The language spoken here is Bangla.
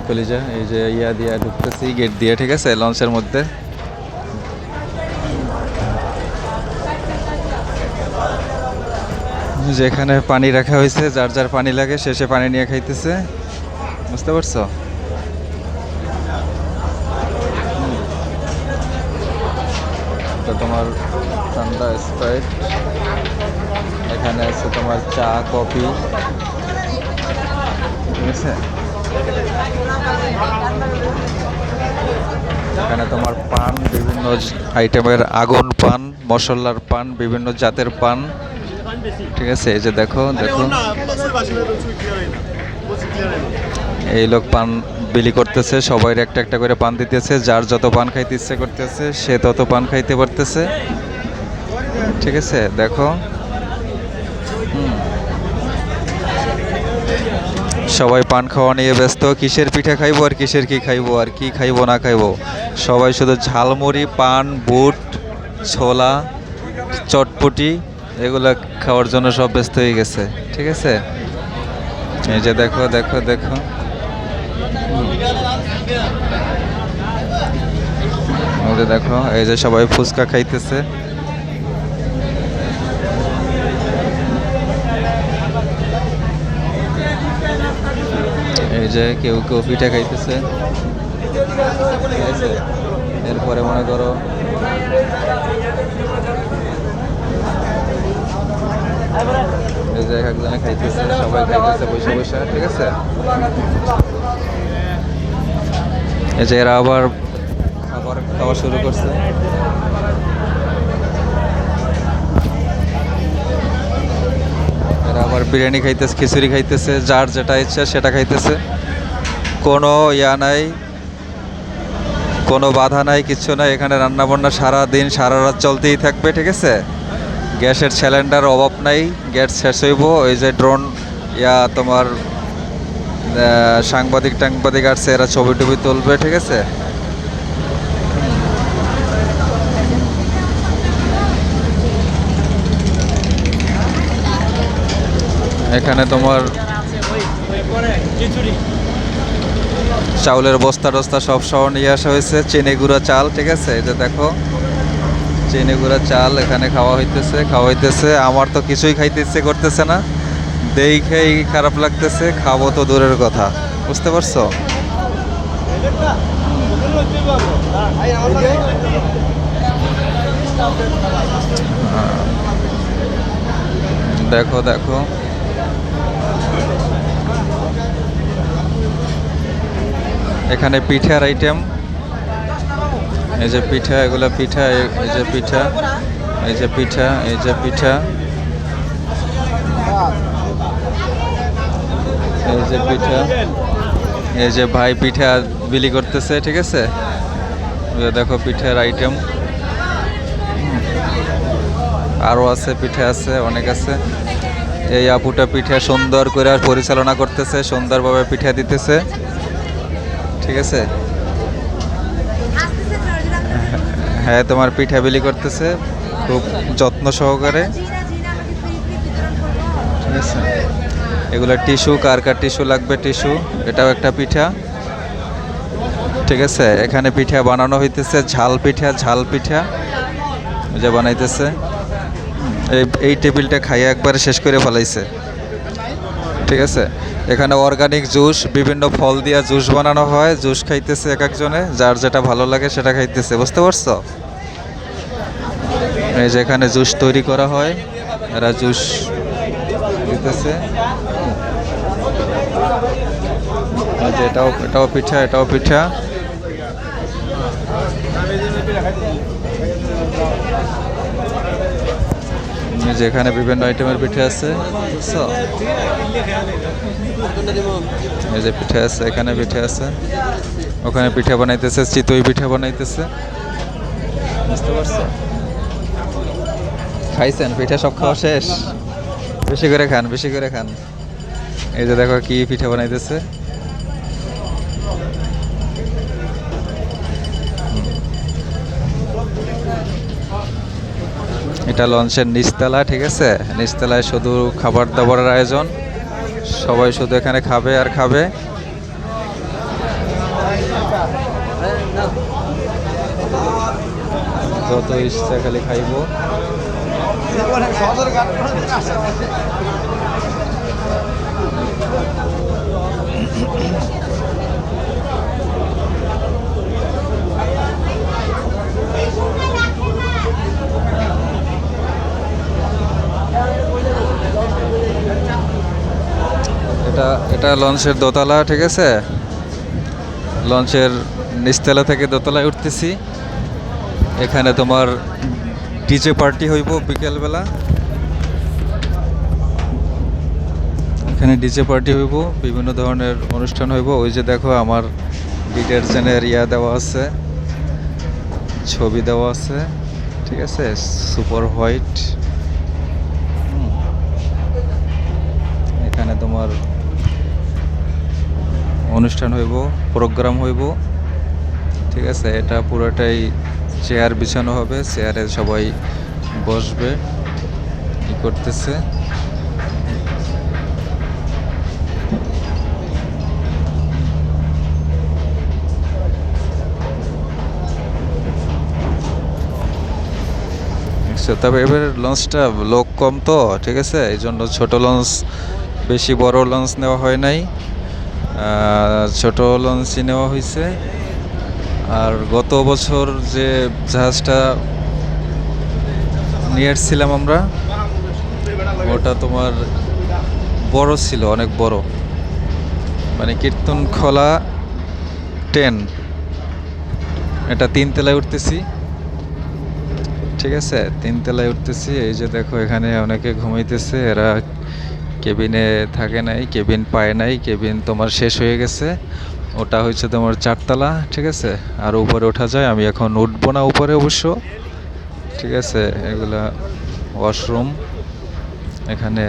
প্লিজা এই যে ইয়া দিয়ে ঢুকতেছি গেট দিয়ে, ঠিক আছে, লঞ্চের মধ্যে। যেখানে পানি রাখা হয়েছে, যার যার পানি লাগে শেষে পানি নিয়ে খাইতেছে, বুঝতে পারছো? এটা তোমার ঠান্ডা স্প্রাইট, এখানে আছে তোমার চা কফি, ঠিক আছে। এখানে তোমার পান, বিভিন্ন আইটেমের আগুন পান, মশলার পান, বিভিন্ন জাতের পান, ঠিক আছে। এই যে দেখো দেখো, এই লোক পান বিলি করতেছে, সবাই একটা একটা করে পান দিতেছে, যার যত পান খাইতে ইচ্ছে করতেছে সে তত পান খাইতে পারতেছে, ঠিক আছে। দেখো সবাই পান খাওয়া নিয়ে ব্যস্ত, কিসের পিঠা খাইবো আর কিসের কি খাইবো আর কি খাইবো না খাইবো, সবাই শুধু ঝালমুড়ি, পান, বুট, ছোলা, চটপটি এগুলো খাওয়ার জন্য সব ব্যস্ত হয়ে গেছে, ঠিক আছে। এই যে দেখো দেখো দেখো, এই যে দেখো, এই যে সবাই ফুচকা খাইতেছে, এই যে কেউ কেউ পিঠা খাইতেছে, ঠিক আছে। এরপরে মনে করো এই যে একজনে খাইতেছে, সবাই খাইতেছে বসে বসে, ঠিক আছে। এই যে এরা আবার খাবার খাওয়া শুরু করছে, এরা আবার বিরিয়ানি খাইতেছে, খিচুড়ি খাইতেছে, যার যেটা ইচ্ছা সেটা খাইতেছে, কোনো ইয়া নাই, কোনো বাধা নাই, কিচ্ছু নাই। এখানে রান্নাবান্না সারা দিন সারা রাত চলতেই থাকবে, ঠিক আছে। গ্যাসের সিলিন্ডার অভাব নাই, গ্যাস শেষ হইব। ওই যে ড্রোন ইয়া তোমার সাংবাদিক টাংবাদিক আসছে, এরা ছবি টবি তুলবে, ঠিক আছে। এখানে তোমার চাউলের বস্তা টস্তা সব সহ নিয়ে আসা হয়েছে, চিনি গুঁড়া চাল, ঠিক আছে। এই যে দেখো চিনি গুঁড়া চাল এখানে খাওয়া হইতেছে। আমার তো কিছুই খাইতে ইচ্ছে করতেছে না, দেখেই খারাপ লাগতেছে, খাবো তো দূরের কথা, বুঝতে পারছো? দেখো দেখো, এখানে পিঠার আইটেম, এই যে পিঠা, এগুলা পিঠা, এই যে পিঠা, এই যে পিঠা, এই যে পিঠা, এই যে পিঠা, এই যে ভাই পিঠা বিলি করতেছে, ঠিক আছে। দেখো পিঠার আইটেম আরও আছে, পিঠা আছে, অনেক আছে। এই আপুটা পিঠা সুন্দর করে পরিচালনা করতেছে, সুন্দরভাবে পিঠা দিতেছে, ঠিক আছে। হ্যাঁ তোমার পিঠা বিলি করতেছে খুব যত্ন সহকারে, ঠিক আছে। এগুলো টিস্যু, কার কার টিস্যু লাগবে টিস্যু, এটাও একটা পিঠা, ঠিক আছে। এখানে পিঠা বানানো হইতেছে, ঝাল পিঠা যে বানাইতেছে। এই টেবিলটা খাইয়ে একবারে শেষ করে ফেলাইছে, ঠিক আছে। এখানে অর্গানিক জুস, বিভিন্ন ফল দিয়া জুস বানানো হয়, জুস খাইতেছে এক একজনে, যার যেটা ভালো লাগে সেটা খাইতেছে, বুঝতে পারছো? এই যে এখানে জুস তৈরি করা হয়, এরা জুস দিতেছে। এটাও পিঠা, এটাও পিঠা, যেখানে বিভিন্ন আইটেমের পিঠা আছে, বুঝছো? এই যে পিঠা আছে, এখানে পিঠা আছে, ওখানে পিঠা বানাইতেছে, চিতই পিঠা বানাইতেছে, বুঝতে পারছো? খাইছেন পিঠা? সব খাওয়া শেষ? বেশি করে খান, বেশি করে খান। এই যে দেখো কি পিঠা বানাইতেছে, এটা লঞ্চের নিচতলা, ঠিক আছে। নিচতলায় শুধু খাবার দাবারের আয়োজন, সবাই শুধু এখানে খাবে আর খাবে। যত ইচ্ছা খালি খাইব। এটা এটা লঞ্চের দোতলা, ঠিক আছে। লঞ্চের নিচতলা থেকে দোতলায় উঠতেছি। এখানে তোমার ডিজে পার্টি হইব বিকেলবেলা। এখানে ডিজে পার্টি হইব, বিভিন্ন ধরনের অনুষ্ঠান হইব। ওই যে দেখো আমার ডিটারজেন্টের দেওয়া আছে, ছবি দেওয়া আছে, ঠিক আছে, সুপার হোয়াইট। এখানে তোমার অনুষ্ঠান হইব, প্রোগ্রাম হইব, ঠিক আছে। এটা পুরোটাই চেয়ার বিছানো হবে, চেয়ারে সবাই বসবে, কি করতেছে। তবে এবার লঞ্চটা লোক কম তো, ঠিক আছে, এই জন্য ছোট লঞ্চ, বেশি বড় লঞ্চ নেওয়া হয় নাই, ছোট লঞ্চই নেওয়া হয়েছে। আর গত বছর যে জাহাজটা নিয়ে এসেছিলাম আমরা, ওটা তোমার বড় ছিল, অনেক বড়, মানে কীর্তনখোলা 10। এটা 3 তলায় উঠতেছি, ঠিক আছে, 3 তলায় উঠতেছি। এই যে দেখো এখানে অনেকে ঘুমাইতেছে, এরা কেবিনে থাকে নাই, কেবিন পায় নাই, কেবিন তোমার শেষ হয়ে গেছে। ওটা হচ্ছে তোমার 4 তলা, ঠিক আছে। আর উপরে ওঠা যায়, আমি এখন উঠবো না উপরে অবশ্য, ঠিক আছে। এগুলা ওয়াশরুম এখানে।